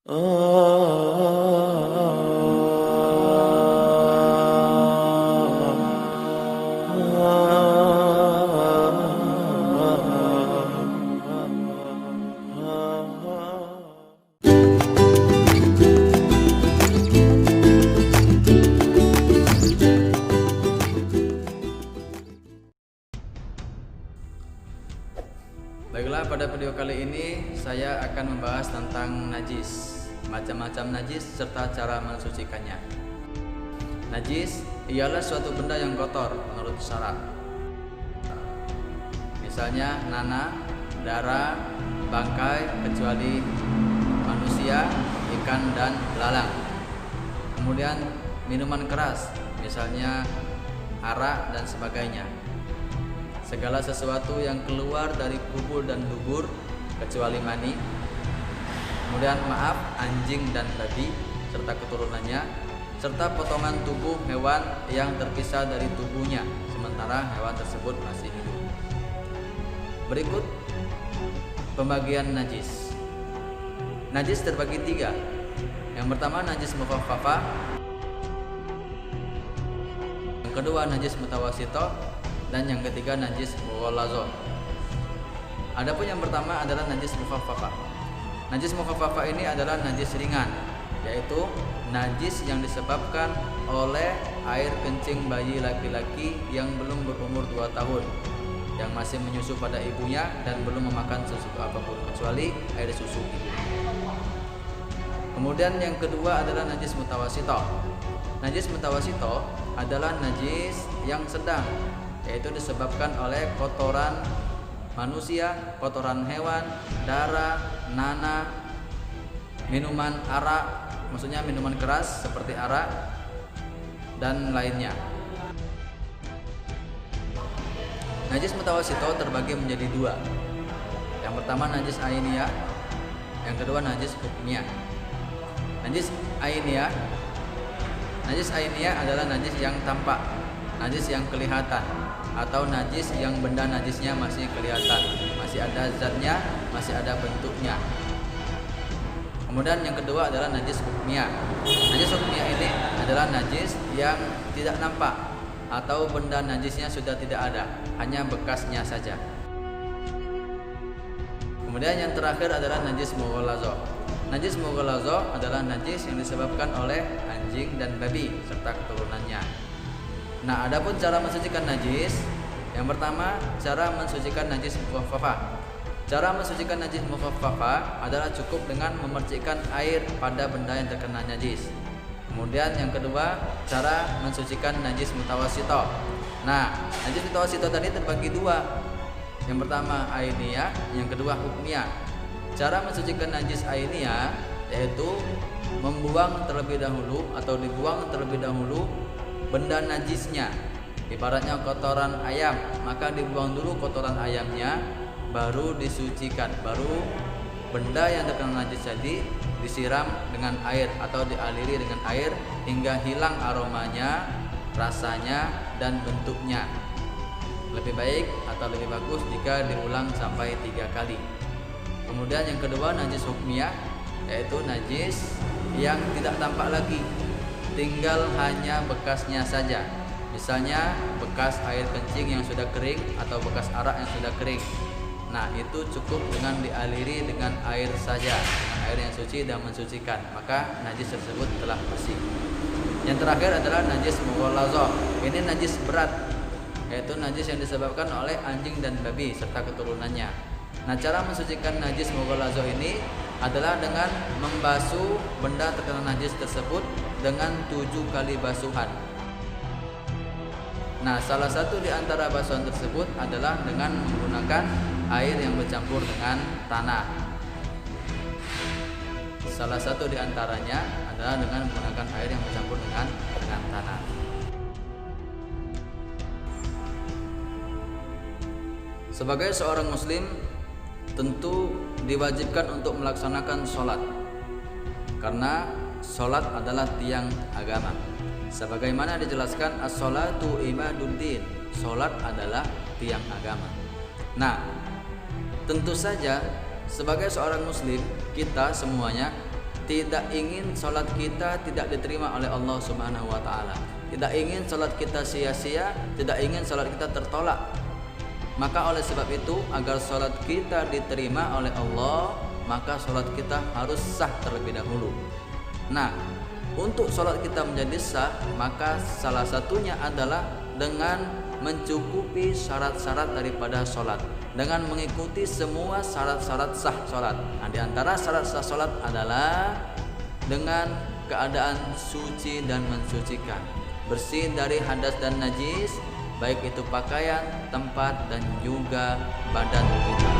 Baiklah, pada video kali ini saya akan membahas tentang najis, macam-macam najis serta cara mensucikannya. Najis ialah suatu benda yang kotor menurut syara. Misalnya nanah, darah, bangkai kecuali manusia, ikan dan belalang. Kemudian minuman keras, misalnya arak dan sebagainya. Segala sesuatu yang keluar dari kubur dan dubur kecuali mani. Kemudian anjing dan babi serta keturunannya, serta potongan tubuh hewan yang terpisah dari tubuhnya sementara hewan tersebut masih hidup. Berikut pembagian najis. Najis terbagi 3. Yang pertama najis mukhaffafah, yang kedua najis mutawasito, dan yang ketiga najis mughallazo. Adapun yang pertama adalah najis mukhaffafah. Najis mukhaffafah ini adalah najis ringan, yaitu najis yang disebabkan oleh air kencing bayi laki-laki yang belum berumur 2 tahun, yang masih menyusu pada ibunya dan belum memakan sesuatu apapun kecuali air susu ibu. Kemudian yang kedua adalah najis mutawasito. Najis mutawasito adalah najis yang sedang, yaitu disebabkan oleh kotoran manusia, kotoran hewan, darah, nanah, minuman arak, maksudnya minuman keras seperti arak dan lainnya. Najis mutawasito terbagi menjadi 2. Yang pertama najis ainiyah, yang kedua najis hukmiyah. Najis ainiyah adalah najis yang tampak, najis yang kelihatan, atau najis yang benda najisnya masih kelihatan, masih ada zatnya, masih ada bentuknya. Kemudian yang kedua adalah najis hukmiyah. Najis hukmiyah ini adalah najis yang tidak nampak atau benda najisnya sudah tidak ada, hanya bekasnya saja. Kemudian yang terakhir adalah najis mughallazo. Najis mughallazo adalah najis yang disebabkan oleh anjing dan babi serta keturunannya. Nah, adapun cara mensucikan najis, yang pertama cara mensucikan najis mukhaffafah. Cara mensucikan najis mukhaffafah adalah cukup dengan memercikkan air pada benda yang terkena najis. Kemudian yang kedua, cara mensucikan najis mutawasito. Nah, najis mutawasito tadi terbagi 2. Yang pertama ainiyah, yang kedua hukmiyah. Cara mensucikan najis ainiyah yaitu membuang terlebih dahulu atau dibuang terlebih dahulu benda najisnya. Ibaratnya kotoran ayam, maka dibuang dulu kotoran ayamnya, baru disucikan, baru benda yang terkena najis tadi disiram dengan air atau dialiri dengan air hingga hilang aromanya, rasanya dan bentuknya. Lebih baik atau lebih bagus jika diulang sampai 3 kali. Kemudian yang kedua najis hukmiyah, yaitu najis yang tidak tampak lagi, tinggal hanya bekasnya saja. Misalnya bekas air kencing yang sudah kering atau bekas arak yang sudah kering. Nah, itu cukup dengan dialiri dengan air saja, dengan air yang suci dan mensucikan, maka najis tersebut telah bersih. Yang terakhir adalah najis mughallazo. Ini najis berat, yaitu najis yang disebabkan oleh anjing dan babi serta keturunannya. Nah, cara mensucikan najis mughallazo ini adalah dengan membasuh benda terkena najis tersebut dengan 7 kali basuhan. Nah, salah satu di antara basuhan tersebut adalah dengan menggunakan air yang bercampur dengan tanah. Salah satu di antaranya adalah dengan menggunakan air yang bercampur dengan tanah. Sebagai seorang muslim, tentu diwajibkan untuk melaksanakan sholat, karena sholat adalah tiang agama. Sebagaimana dijelaskan, as-sholatu imaduddin, sholat adalah tiang agama. Nah, tentu saja sebagai seorang muslim, kita semuanya tidak ingin sholat kita tidak diterima oleh Allah Subhanahu wa Ta'ala, tidak ingin sholat kita sia-sia, tidak ingin sholat kita tertolak. Maka oleh sebab itu, agar sholat kita diterima oleh Allah, maka sholat kita harus sah terlebih dahulu. Nah, untuk sholat kita menjadi sah, maka salah satunya adalah dengan mencukupi syarat-syarat daripada sholat, dengan mengikuti semua syarat-syarat sah sholat. Nah, di antara syarat sah sholat adalah dengan keadaan suci dan mensucikan, bersih dari hadas dan najis, baik itu pakaian, tempat, dan juga badan kita.